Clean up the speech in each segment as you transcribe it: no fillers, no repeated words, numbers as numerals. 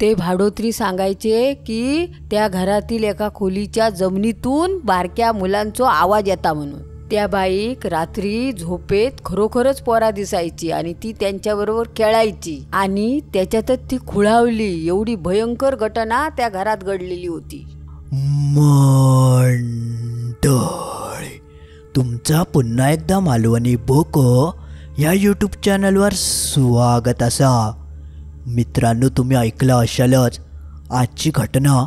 ते भाडोत्री सांगायचे की त्या घरातील एका खोलीच्या जमिनीतून बारक्या मुलांचो आवाज येता म्हणून. त्या बाईक रात्री झोपेत खरोखरच पोरा दिसायची आणि ती त्यांच्याबरोबर खेळायची आणि त्याच्यातच ती खुळावली. एवढी भयंकर घटना त्या घरात घडलेली होती. मंडळी, तुमचा पुन्हा एकदा मालवणी बोको या यूट्यूब चॅनलवर स्वागत असा. मित्रांनो, तुम्ही ऐकलं असालच आजची घटना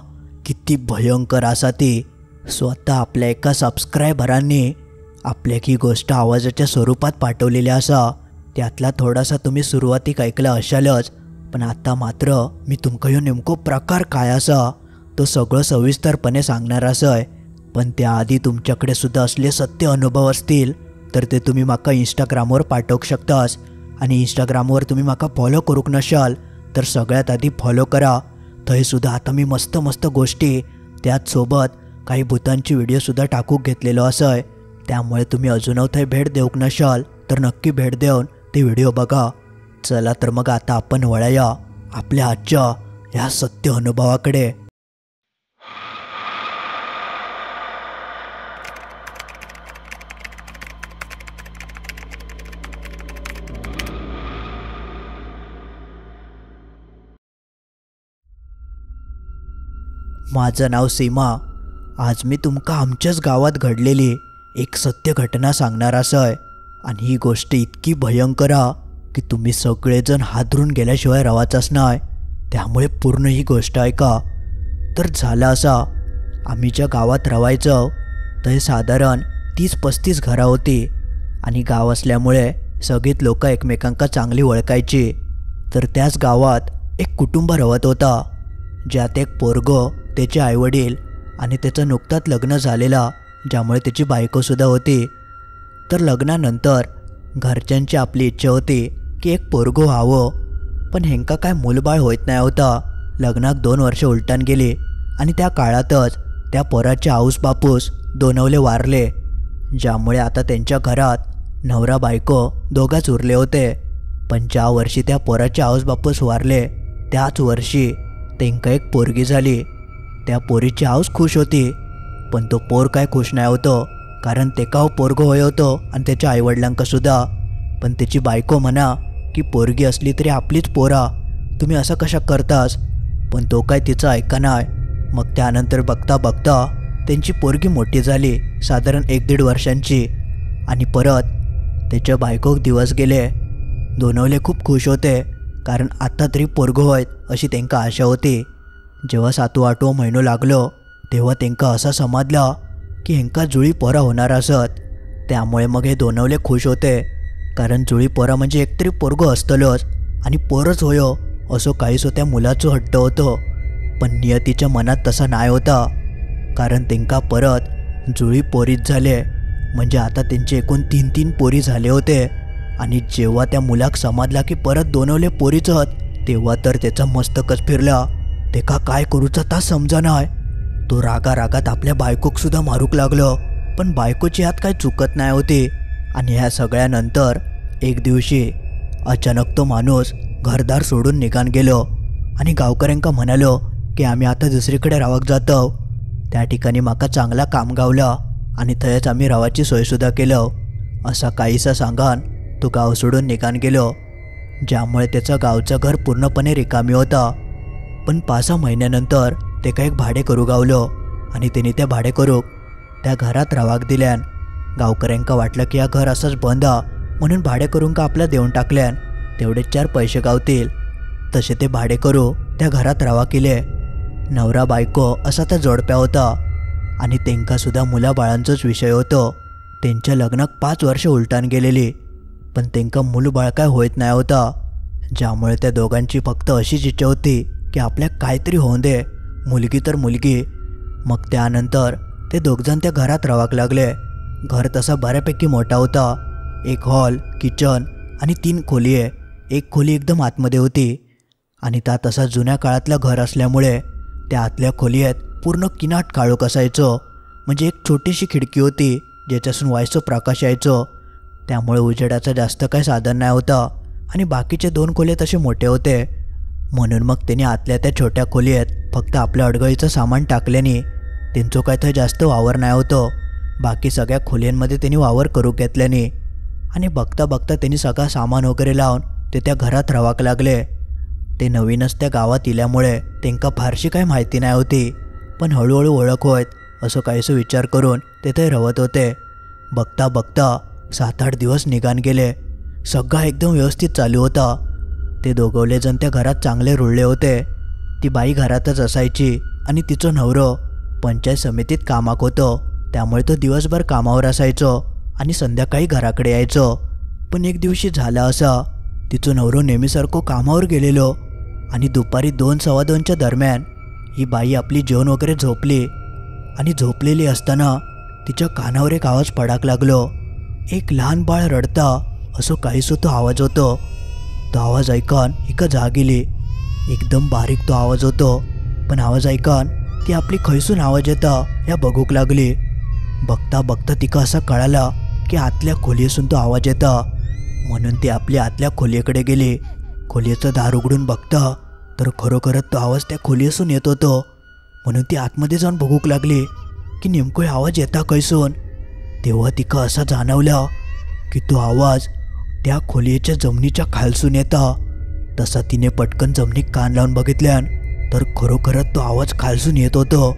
किती भयंकर असा ती स्वतः आपल्या एका सबस्क्रायबरांनी आपल्याक ही गोष्ट आवाजाच्या स्वरूपात पाठवलेली असा. त्यातला थोडासा तुम्ही सुरुवातीक ऐकला असालच, पण आता मात्र मी तुमका ह्यो नेमको प्रकार काय असा तो सगळं सविस्तरपणे सांगणार असय. पण त्याआधी तुमच्याकडे सुद्धा असले सत्य अनुभव असतील तर ते तुम्ही माका इंस्टाग्रामवर पाठवू शकतास. आणि इंस्टाग्रामवर तुम्ही माका फॉलो करूक नशाल तर सगळ्यात आधी फॉलो करा. थंय सुद्धा आता मी मस्त मस्त गोष्टी त्याचसोबत काही भूतांची व्हिडिओसुद्धा टाकूक घेतलेलो असय. त्यामुळे तुम्ही अजूनही थंय भेट देऊक नशाल तर नक्की भेट देऊन ते व्हिडिओ बघा. चला तर मग आता आपण वळूया आपल्या आजच्या ह्या सत्य अनुभवाकडे. माझं नाव सीमा. आज मी तुमका आमच्याच गावात घडलेली एक सत्य घटना सांगणार असय. आणि ही गोष्ट इतकी भयंकर की तुम्ही सगळेजण हादरून गेल्याशिवाय रवाचाच नाही. त्यामुळे पूर्ण ही गोष्ट ऐका. तर झालं असा, आम्ही ज्या गावात रवायचो ते साधारण 30-35 घरं होती आणि गाव असल्यामुळे सगळीच लोक एकमेकांका चांगली ओळखायची. तर त्याच गावात एक कुटुंब रवत होता, ज्यात एक पोरगो, त्याचे आईवडील आणि त्याचं नुकताच लग्न झालेला, ज्यामुळे त्याची बायकोसुद्धा होती. तर लग्नानंतर घरच्यांची आपली इच्छा होती की एक पोरगो व्हावं, पण हेंका काय मूलबाळ होत नाही होता. लग्नाक 2 वर्ष उलटान गेली आणि त्या काळातच त्या पोराचे आऊस बापूस दोनवले वारले, ज्यामुळे आता त्यांच्या घरात नवरा बायको दोघाच उरले होते. पण ज्या वर्षी त्या पोराचे आऊस बापूस वारले त्याच वर्षी त्यांका एक पोरगी झाली. त्या पोरीची आऊस खुश होती, पण तो पोर काय खुश नाही होतो, कारण तेका पोरगो होय होतो आणि त्याच्या आईवडिलांका सुद्धा. पण त्याची बायको म्हणा की पोरगी असली तरी आपलीच पोरा, तुम्ही असं कशा करतास. पण तो काय तिचं ऐका नाही. मग त्यानंतर बघता बघता त्यांची पोरगी मोठी झाली, साधारण 1-1.5 वर्षांची. आणि परत त्याच्या बायकोक दिवस गेले. दोनवले खूप खुश होते, कारण आता तरी पोरगो होय अशी त्यांका आशा होती. जेव्हा 7-8 महिनो लागलो तेव्हा त्यांका असं समजलं की हेंका जुळी पोरा होणार असत. त्यामुळे मग हे दोनवले खुश होते, कारण जुळी पोरा म्हणजे एकतरी पोरगो असतलोच आणि पोरच होयो असो काहीसो त्या मुलाचो हट्ट होतो. पण नियतीच्या मनात तसा नाही होता, कारण त्यांका परत जुळी पोरीच झाले. म्हणजे आता त्यांचे एकूण 3 पोरी झाले होते. आणि जेव्हा त्या मुलाक समजला की परत दोनवले पोरीच हत, तेव्हा तर त्याचा मस्तकच फिरला. तेका काय करूचा ता समजा नाही. तो रागात आपल्या बायकोक सुद्धा मारूक लागलो, पण बायकोची हात काय चुकत नाही होती. आणि ह्या सगळ्यानंतर एक दिवशी अचानक तो माणूस घरदार सोडून निघान गेलो आणि गावकऱ्यांका म्हणालो की आम्ही आता दुसरीकडे रावक जातो. त्या ठिकाणी माका चांगला काम गावला आणि थंयच आम्ही रावाची सोयसुद्धा केलं. असा काहीसा सांगान तो गाव सोडून निघान गेलो, ज्यामुळे त्याचं गावचं घर पूर्णपणे रिकामी होता. पण 5-6 महिन्यानंतर ते काही एक भाडेकरू गावलो आणि त्यांनी त्या भाडेकरूक त्या घरात रावाक दिल्यान. गावकऱ्यांका वाटलं की या घर असंच बंद म्हणून भाडेकरूंका आपल्या देऊन टाकल्यान, तेवढे 4 पैसे गावतील. तसे ते भाडेकरू त्या घरात रावा केले. नवरा बायको असा त्या जोडप्या होता आणि त्यांका सुद्धा मुलाबाळांचोच विषय होतो. त्यांच्या लग्नाक 5 वर्ष उलटान गेलेली, पण त्यांका मूलबाळ काय होत नाही होता, ज्यामुळे त्या दोघांची फक्त अशीच इच्छा होती की आपल्या काहीतरी होऊन दे, मुलगी तर मुलगी. मग त्यानंतर ते दोघजण त्या घरात रावाक लागले. घर तसा बऱ्यापैकी मोठा होता. एक हॉल, किचन आणि 3 खोली आहे. एक खोली एकदम आतमध्ये होती आणि त्यात तसा जुन्या काळातलं घर असल्यामुळे त्या आतल्या खोलीत पूर्ण किनाट काळोख असायचो. म्हणजे एक छोटीशी खिडकी होती ज्याच्यासून वायसो प्रकाश यायचो. त्यामुळे उजेडाचं जास्त काही साधन नाही होतं आणि बाकीचे 2 खोले तसे मोठे होते. म्हणून मग त्याने आतल्या त्या छोट्या खोलीत फक्त आपल्या अडगळीचं सामान टाकल्याने त्यांचं काय तर जास्त वावर नाही होतं. बाकी सगळ्या खोल्यांमध्ये त्यांनी वावर करू घेतल्याने आणि बघता बघता त्यांनी सगळं सामान वगैरे लावून ते त्या घरात राहाक लागले. ते नवीनच त्या गावात इल्यामुळे त्यांना फारशी काही माहिती नाही होती, पण हळूहळू ओळख होत असं काहीसं विचार करून ते राहत होते. बघता बघता 7-8 दिवस निघान गेले. सगळं एकदम व्यवस्थित चालू होता. ते दोघवले जण त्या घरात चांगले रुळले होते. ती बाई घरातच असायची आणि तिचं नवरं पंचायत समितीत कामाक होतं, त्यामुळे तो दिवसभर कामावर असायचो आणि संध्याकाळी घराकडे यायचो. पण एक दिवशी झाला असा, तिचं नवरं नेहमीसारखं कामावर गेलेलो आणि दुपारी 2-2:15च्या दरम्यान ही बाई आपली जेवण वगैरे झोपली आणि झोपलेली असताना तिच्या कानावर एक आवाज पडाक लागलो. एक लहान बाळ रडता असं काहीसं तो आवाज होतो. तो आवाज ऐकून हिका जाग गेली. एकदम बारीक तो आवाज होतो, पण आवाज ऐकून ती आपली खैसून आवाज येता या बघूक लागली. बघता बघता तिका असं कळाला की आतल्या खोलीसून तो आवाज येता. म्हणून ती आपली आतल्या खोलीकडे गेली. खोलीचं दार उघडून बघता तर खरोखरच तो आवाज त्या खोलीसून येत होतो. म्हणून ती आतमध्ये जाऊन बघूक लागली की नेमकं आवाज येता कैसून. तेव्हा तिका असं जाणवलं की तो आवाज त्या खोलीच्या जमिनीच्या खालसून येता. तसा तिने पटकन जमिनीत कान लावून बघितल्यान तर खरोखरच तो आवाज खालसून येत होतो.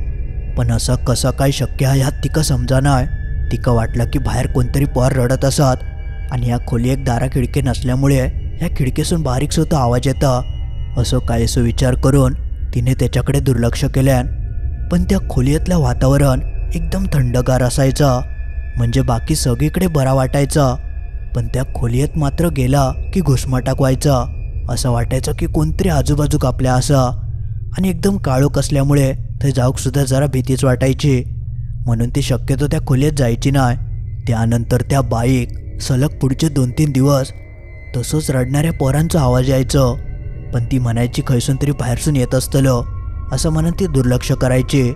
पण असं कसं काय शक्य आहे ह्यात तिका समजानाय. तिका वाटलं की बाहेर कोणतरी पोर रडत असत आणि या खोली एक दारा खिडकी नसल्यामुळे ह्या खिडकीसून बारीकसो तो आवाज येता. असं काहीसं विचार करून तिने त्याच्याकडे दुर्लक्ष केल्यान. पण त्या खोलीतलं वातावरण एकदम थंडगार असायचं, म्हणजे बाकी सगळीकडे बरा वाटायचा. पण त्या खोलीत मात्र गेला की घुसमटाक व्हायचा. असं वाटायचं की कोणतरी आजूबाजूक आपल्या असं, आणि एकदम काळोख असल्यामुळे ते जाऊक सुद्धा जरा भीतीच वाटायची. म्हणून ती शक्यतो त्या खोलीत जायची नाही. त्यानंतर त्या बाईक सलग पुढचे 2-3 दिवस तसंच रडणाऱ्या पोरांचा आवाज यायचं. पण ती म्हणायची खैसून तरी बाहेरसून येत असतलं असं म्हणून ती दुर्लक्ष करायची.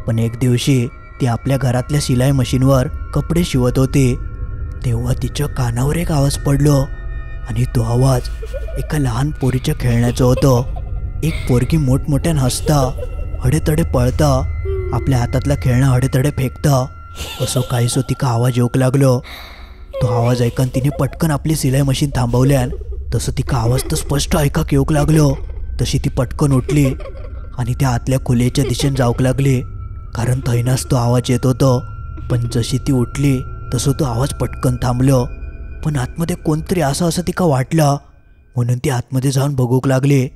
पण एक दिवशी ती आपल्या घरातल्या शिलाई मशीनवर कपडे शिवत होती. तेव्हा तिच्या कानावर एक आवाज पडलो आणि तो आवाज एका लहान पोरीच्या खेळण्याचं होतं. एक पोरगी मोठमोठ्यान हसता, हडेतडे पळता, आपल्या हातातला खेळणं हडेतडे फेकता असं काहीसं तिका आवाज येऊक लागलो. तो आवाज ऐकून तिने पटकन आपली सिलाई मशीन थांबवल्यान तसं तिका आवाज तर स्पष्ट ऐकाक येऊक लागलो. तशी ती पटकन उठली आणि त्या आतल्या खोलीच्या दिशेने जाऊक लागली, कारण थैनाच तो आवाज येत होतो. पण जशी ती उठली तसं तो आवाज पटकन थांबलो. पण आतमध्ये कोणतरी असं तिका वाटलं, म्हणून ती आतमध्ये जाऊन बघूक लागली.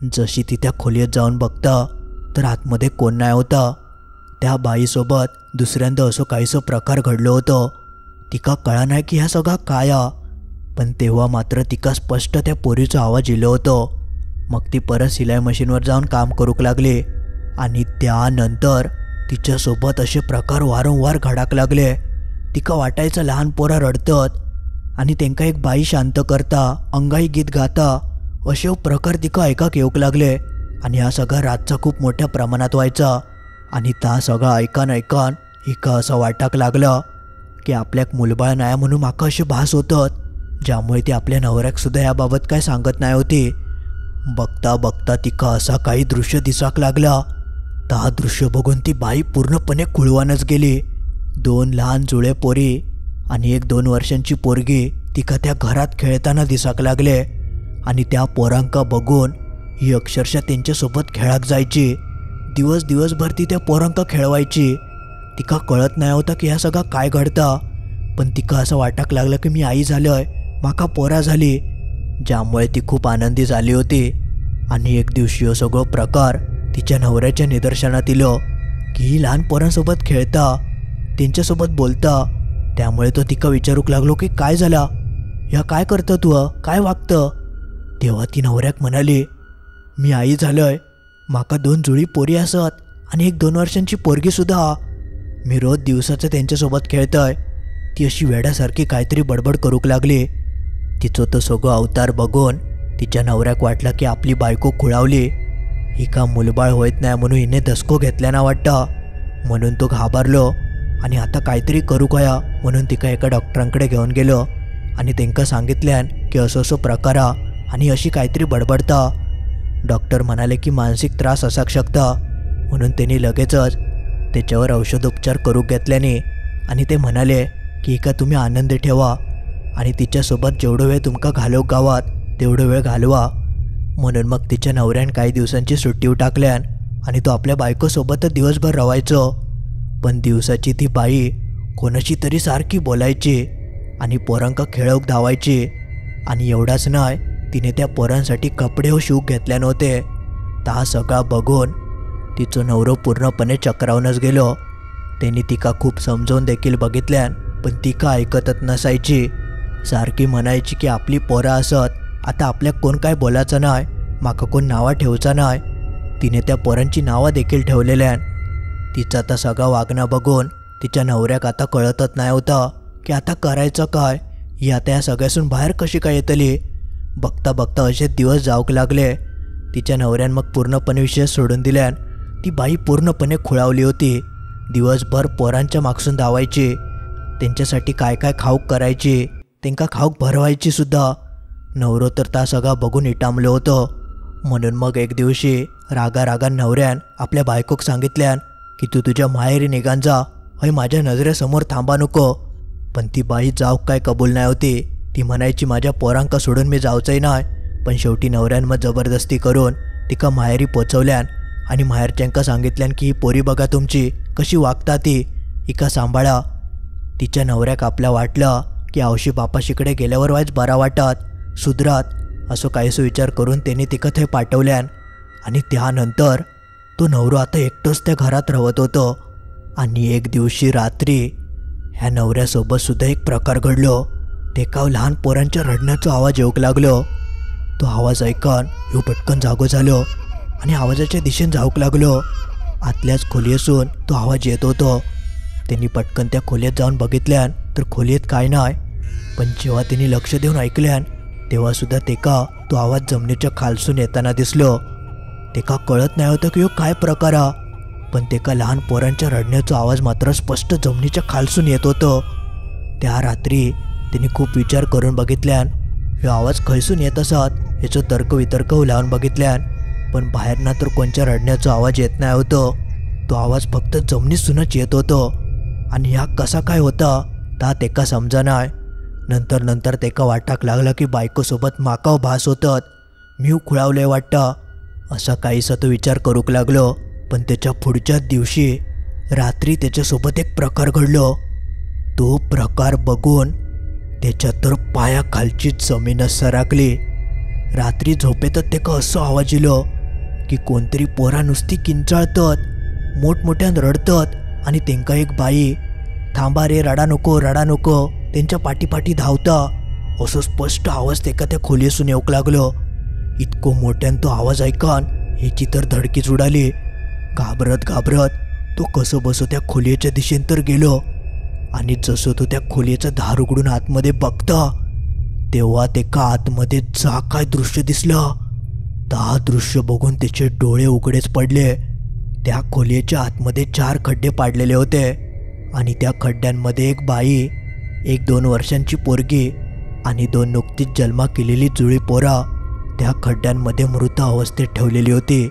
जशी ती त्या खोलीत जाऊन बघता तर आतमध्ये कोण नाही होता. त्या बाईसोबत दुसऱ्यांदा असं काहीसं प्रकार घडलं होतं. तिका कळा नाही की ह्या सगळा काय. पण तेव्हा मात्र तिका स्पष्ट त्या पोरीचा आवाज येलो होतो. मग ती परत सिलाई मशीनवर जाऊन काम करूक लागली आणि त्यानंतर तिच्यासोबत असे प्रकार वारंवार घडाक लागले. तिका वाटायचं लहान पोरा रडतात आणि त्यांका एक बाई शांत करता, अंगाई गीत गाता असे प्रकार तिका ऐकाक येऊक लागले. आणि हा सगळा रातचा खूप मोठ्या प्रमाणात व्हायचा. आणि त्या सगळं ऐकान हिका असं वाटाक लागलं की आपल्याक मुलबाळ नाही म्हणून माका असे भास होतात, ज्यामुळे ती आपल्या नवऱ्याक सुद्धा याबाबत काय सांगत नाही होती. बघता बघता तिका असा काही दृश्य दिसाक लागला. त्या दृश्य बघून ती बाई पूर्णपणे खुळवानच गेली. 2 लहान जुळे पोरी आणि एक 2 वर्षांची पोरगी तिका त्या घरात खेळताना दिसाक लागले. आणि त्या पोरांका बघून ही अक्षरशः त्यांच्यासोबत खेळाक जायची. दिवसभर ती त्या पोरांका खेळवायची. तिका कळत नाही होता की ह्या सगळं काय घडता. पण तिका असं वाटाक लागलं की मी आई झालोय, माका पोरा झाली, ज्यामुळे ती खूप आनंदी झाली होती. आणि एक दिवशी हो सगळं प्रकार तिच्या नवऱ्याच्या निदर्शनात इलो की ही लहान पोरांसोबत खेळता, त्यांच्यासोबत बोलता. त्यामुळे तो तिका विचारूक लागलो की काय झाला, ह्या काय करतं तू, काय वागतं. तेव्हा ती नवऱ्याक म्हणाली, मी आई झालोय, माका 2 जुळी पोरी असत आणि एक 2 वर्षांची पोरगी सुद्धा. मी रोज दिवसाचं त्यांच्यासोबत खेळतोय. ती अशी वेड्यासारखी काहीतरी बडबड करूक लागली. तिचं तो सगळं अवतार बघून तिच्या नवऱ्याक वाटलं की आपली बायको खुळावली, ही का मुलबाळ होत नाही म्हणून हिने धसको घेतल्याना वाटतं. म्हणून तो घाबरलो आणि आता काहीतरी करू कया म्हणून तिका एका डॉक्टरांकडे घेऊन गेलो आणि त्यांना सांगितल्यान की असं प्रकार आणि अशी काहीतरी बडबडता. डॉक्टर म्हणाले की मानसिक त्रास असू शकता, म्हणून त्यांनी लगेचच त्याच्यावर औषधोपचार करू घेतल्याने आणि ते म्हणाले की एका तुम्ही आनंद ठेवा आणि तिच्यासोबत जेवढं वेळ तुमका घालव गावात तेवढं वेळ घालवा. म्हणून मग तिच्या नवऱ्यान काही दिवसांची सुट्टी टाकल्यान आणि तो आपल्या बायकोसोबतच दिवसभर रवायचो. पण दिवसाची ती बाई कोणाशी तरी सारखी बोलायची आणि पोरांका खेळवूक धावायची. आणि एवढाच नाही, तिने त्या पोरांसाठी कपडे व शूज घेतले नव्हते. तर हा सगळा बघून तिचं नवरो पूर्णपणे चक्रावूनच गेलो. त्यांनी तिका खूप समजावून देखील बघितल्यान पण ती का ऐकतच नसायची. सारखी म्हणायची की आपली पोरं असत, आता आपल्या कोण काय बोलायचं नाही, माका कोण नावं ठेवचा नाही. तिने त्या पोरांची नावं देखील ठेवलेल्यान. तिचा आता सगळा वागणं बघून तिच्या नवऱ्याक आता कळतच नाही होतं की आता करायचं काय, ही आता या सगळ्यासून बाहेर कशी काय येतली. बघता बघता असे दिवस जाऊक लागले. तिच्या नवऱ्यान मग पूर्णपणे विषय सोडून दिल्यान. ती बाई पूर्णपणे खुळावली होती. दिवसभर पोरांच्या मागसून धावायची, त्यांच्यासाठी काय काय खाऊक करायची, त्यांका खाऊक भरवायची सुद्धा. नवरो तर ता सगळा बघून इटामलं होतं. म्हणून मग एक दिवशी रागा नवऱ्यान आपल्या बायकोक सांगितल्यान की तू तुझ्या माहेरी निघान जा, हय माझ्या नजरेसमोर थांबा नको. पण ती बाई जाऊक काय कबूल नाही होती. ती म्हणायची माझ्या पोरांका सोडून मी जाऊचंही नाही. पण शेवटी नवऱ्यान मग जबरदस्ती करून तिका माहेरी पोचवल्यान आणि माहेरच्यांका सांगितल्यान की ही पोरी बघा तुमची कशी वागता, ती हिका सांभाळा. तिच्या नवऱ्याक आपल्या वाटलं की आवशी बापाशीकडे गेल्यावर वाईच बरा वाटत, सुधरात असं काहीसं विचार करून त्यांनी तिका थंय पाठवल्यान. आणि त्यानंतर तो नवरो आता एकटंच त्या घरात राहत होतो. आणि एक दिवशी रात्री ह्या नवऱ्यासोबत सुद्धा एक प्रकार घडलो. ते का लहान पोरांच्या रडण्याचा आवाज येऊक लागलो. तो आवाज ऐकून ह्यो पटकन जागो झालो आणि आवाजाच्या दिशेने जाऊक लागलो. आतल्याच खोली असून तो आवाज येत होतो. त्यांनी पटकन त्या खोलीत जाऊन बघितल्यान तर खोलीत काय नाही. पण जेव्हा त्यांनी लक्ष देऊन ऐकल्यान तेव्हा सुद्धा तेका तो आवाज जमिनीच्या खालसून येताना दिसलो. तेका कळत नाही होतं की ह्यो काय प्रकार हा. पण तेका लहान पोरांच्या रडण्याचा आवाज मात्र स्पष्ट जमिनीच्या खालसून येत होतं. त्या रात्री त्यांनी खूप विचार करून बघितल्यान ह्यो आवाज खैसून येत असत ह्याचं तर्कवितर्क लावून बघितल्यान. पण बाहेरना तर कोणच्या रडण्याचा आवाज येत नाही होतं. तो आवाज फक्त जमिनीसूनच येत होतो. आणि ह्या कसा काय होता ता तेका समजा नाही. नंतर तेका वाटाक लागला की बायकोसोबत माकाव भास होतात, मी खुळावले वाटतं असा काहीसा तो विचार करूक लागलो. पण त्याच्या पुढच्याच दिवशी रात्री त्याच्यासोबत एक प्रकार घडलो. तो प्रकार बघून त्याच्या तर पायाखालची जमीनच सरकली. रात्री झोपेतच तेका असं आवाज येलो की कोणतरी पोरा नुसती किंचाळतात, मोठमोठ्यान रडतात आणि त्यांका एक बाई थांबा रे, रडा नको त्यांच्या पाठीपाठी धावता असं स्पष्ट आवाज तेका त्या खोलीसून येऊक लागलो. इतको मोठ्यान तो आवाज ऐकून ह्याची तर धडकीच उडाली. घाबरत तो कसं बसो त्या खोलीच्या दिशेने तर गेलो. आणि जसं तो त्या खोलीचं दार उघडून आतमध्ये बघता तेव्हा तेका आतमध्ये जा काय दृश्य दिसलं. ता दृश्य बघून त्याचे डोळे उघडेच पडले. त्या खोलीच्या आतमध्ये 4 खड्डे पाडलेले होते आणि त्या खड्ड्यांमध्ये एक बाई, 1-2 वर्षांची पोरगी आणि 2 नुकतीच जन्मा केलेली जुळी पोरा त्या खड्ड्यांमध्ये मृत अवस्थेत ठेवलेली होती.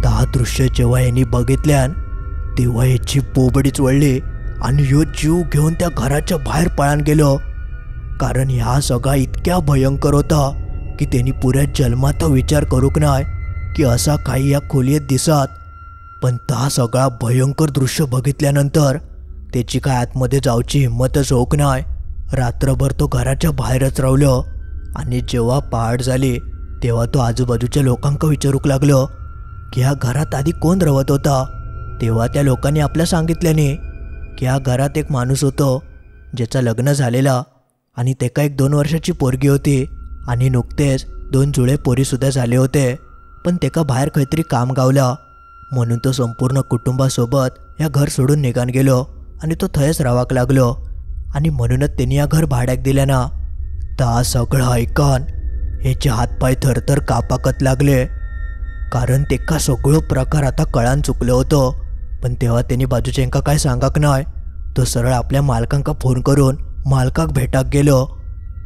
ता दृश्य जेव्हा यांनी बघितल्यान तेव्हा याची पोबडीच वळली आणि ह्यो जीव घेऊन त्या घराच्या बाहेर पळान गेलो. कारण ह्या सगळा इतक्या भयंकर होता की त्यांनी पुऱ्या जन्मात विचार करूक नाही की असा काही या खोलीत दिसत. पण ता सगळा भयंकर दृश्य बघितल्यानंतर त्याची काय आतमध्ये जाऊची हिंमतच होक नाही. रात्रभर तो घराच्या बाहेरच राहिलो. आणि जेव्हा पहाट झाली तेव्हा तो आजूबाजूच्या लोकांका विचारूक लागलो की ह्या घरात आधी कोण राहत होता. तेव्हा त्या लोकांनी आपल्या सांगितल्याने की ह्या घरात एक माणूस होतो ज्याचं लग्न झालेला आणि तेका एक 2 वर्षाची पोरगी होती आणि नुकतेच 2 जुळे पोरीसुद्धा झाले होते. पण तेका बाहेर काहीतरी काम गावला म्हणून तो संपूर्ण कुटुंबासोबत या घर सोडून निघान गेलो आणि तो थयच रावाक लागलो. आणि म्हणूनच त्यांनी या घर भाड्याक दिल्या ना. ता सगळं ऐकून ह्याचे हातपाय थरथर कापाकत लागले. कारण तेका सगळं प्रकार आता कळान चुकलं होतं. पण तेव्हा त्यांनी बाजूच्यांका काय सांगाक नाही. तो सरळ आपल्या मालकांका फोन करून मालकाक भेटाक गेलो.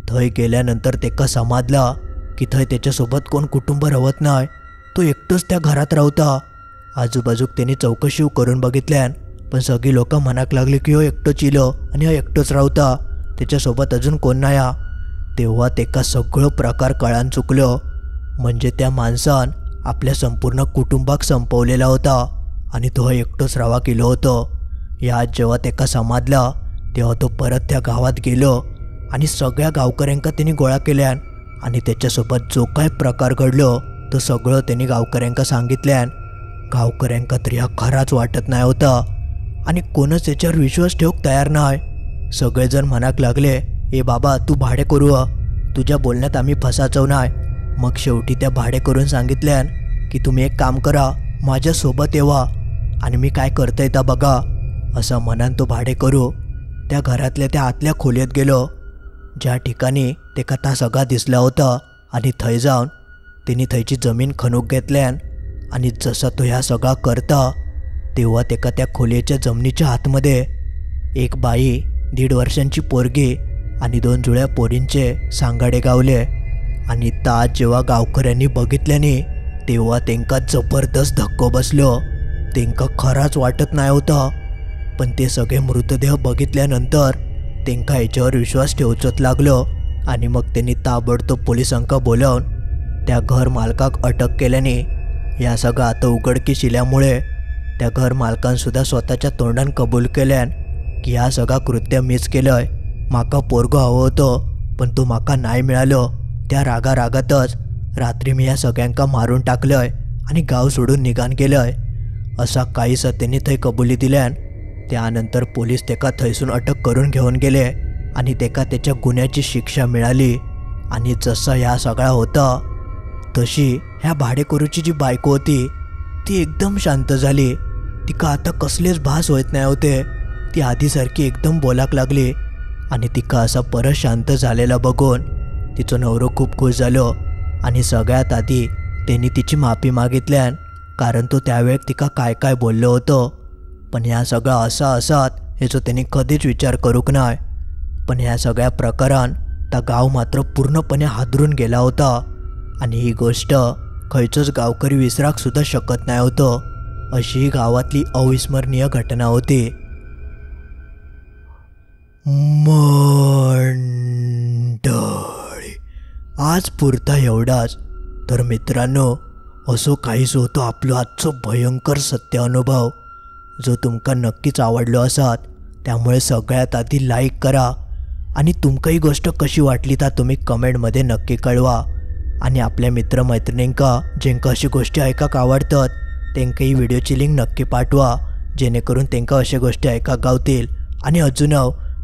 थंय गेल्यानंतर तेका समजला की थंय त्याच्यासोबत कोण कुटुंब राहत नाही. तो एकटोच त्या घरात रावता. आजूबाजूक त्यांनी चौकशी करून बघितल्यान पण सगळी लोक मनाक लागली की हो एकटोच इलो आणि हो एकटोच रावता, त्याच्यासोबत अजून कोण नाही. तेव्हा तेका सगळं प्रकार कळान चुकलो. म्हणजे त्या माणसान आपल्या संपूर्ण कुटुंबाक संपवलेला होता आणि तो एकटोच रावा केलो होतो. यात जेव्हा तेका समजला तेव्हा तो परत त्या गावात गेलो आणि सगळ्या गावकऱ्यांका त्यांनी गोळा केल्यान आणि त्याच्यासोबत जो काय प्रकार घडलो तो सगळं त्यांनी गावकऱ्यांका सांगितल्यान गावकऱ्यांका तरी हा खराच वाटत नाही होता आणि कोणच याच्यावर विश्वास ठेवूक तयार नाही. सगळेजण मनाक लागले, ए बाबा तू भाडे करू, तुझ्या बोलण्यात आम्ही फसाचव नाही. मग शेवटी त्या भाडे करून सांगितल्यान की तुम्ही एक काम करा, माझ्यासोबत येवा आणि मी काय करतंय ता बघा. असं मनान तो भाडे करू त्या घरातल्या त्या आतल्या खोलीत गेलो ज्या ठिकाणी तेका ता सगळा दिसला होता आणि थंय जाऊन त्यांनी थंयची जमीन खणूक घेतल्यान आणि जसा तो ह्या सगळा करता तेव्हा तेका त्या खोलीच्या जमिनीच्या आतमध्ये एक बाई, 1.5 वर्षांची पोरगी आणि 2 जुळ्या पोरींचे सांगाडे गावले. आणि ता जेव्हा गावकऱ्यांनी बघितल्याने तेव्हा त्यांका जबरदस्त धक्को बसलो. त्यांका खराच वाटत नाही होता, पण ते सगळे मृतदेह बघितल्यानंतर त्यांका याच्यावर विश्वास ठेवचोच लागलो आणि मग त्यांनी ताबडतोब पोलिसांका बोलावून त्या घर मालकाक अटक केल्याने या सगळं आता उघडकीस इल्यामुळे त्या घर मालकांसुद्धा स्वतःच्या तोंडान कबूल केल्यान की ह्या सगळा कृत्य मीच केलंय. माका पोरगो हवं होतं पण तो माका नाही मिळालो. त्या रागारागातच रात्री मी या सगळ्यांका मारून टाकलंय आणि गाव सोडून निघान गेलंय. असा काहीसा त्यांनी थंय कबुली दिल्यान त्यानंतर पोलीस तेका थंयसून अटक करून घेऊन गेले आणि तेका त्याच्या गुन्ह्याची शिक्षा मिळाली. आणि जसा ह्या सगळा होता तशी ह्या भाडेकरूची जी बायको होती ती एकदम शांत झाली. तिका आता कसलेच भास होत नाही होते. ती आधीसारखी एकदम बोलाक लागली आणि तिका असा परत शांत झालेला बघून तिचं नवरो खूप खुश झालो आणि सगळ्यात आधी त्यांनी तिची माफी मागितल्यान कारण तो त्यावेळेस तिका काय काय बोललो होतो. पण ह्या सगळा असा असात ह्याचो त्यांनी कधीच विचार करूक नाही. पण ह्या सगळ्या प्रकारान त्या गाव मात्र पूर्णपणे हादरून गेला होता आणि ही गोष्ट खंयचोच गावकरी विसराक सुद्धा शकत नाही होतो. अशी ही गावातली अविस्मरणीय घटना होती. मंडळी, आज पुरता एवढाच. तर मित्रांनो, असो काहीच होतो आपलो आजचो भयंकर सत्य अनुभव जो तुमका नक्कीच आवडलो असात. त्यामुळे सगळ्यात आधी लाईक करा आणि तुमका ही गोष्ट कशी वाटली ता तुम्ही कमेंटमध्ये नक्की कळवा. आणि आपल्या मित्रमैत्रिणींका ज्यांका अशी गोष्टी ऐकाक आवडतात त्यांका ही व्हिडिओची लिंक नक्की पाठवा जेणेकरून त्यांका अशा गोष्टी ऐकाक गावतील. आणि अजून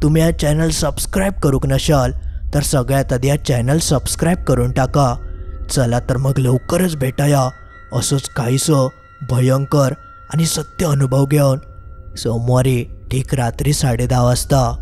तुम्ही हा चॅनल सबस्क्राईब करूक नशाल तर सगळ्यात आधी हा चॅनल सबस्क्राईब करून टाका. चला तर मग लवकरच भेटाया असंच काहीसं भयंकर आणि सत्य अनुभव घेऊन सोमवारी ठीक रात्री 10:30 वाजता.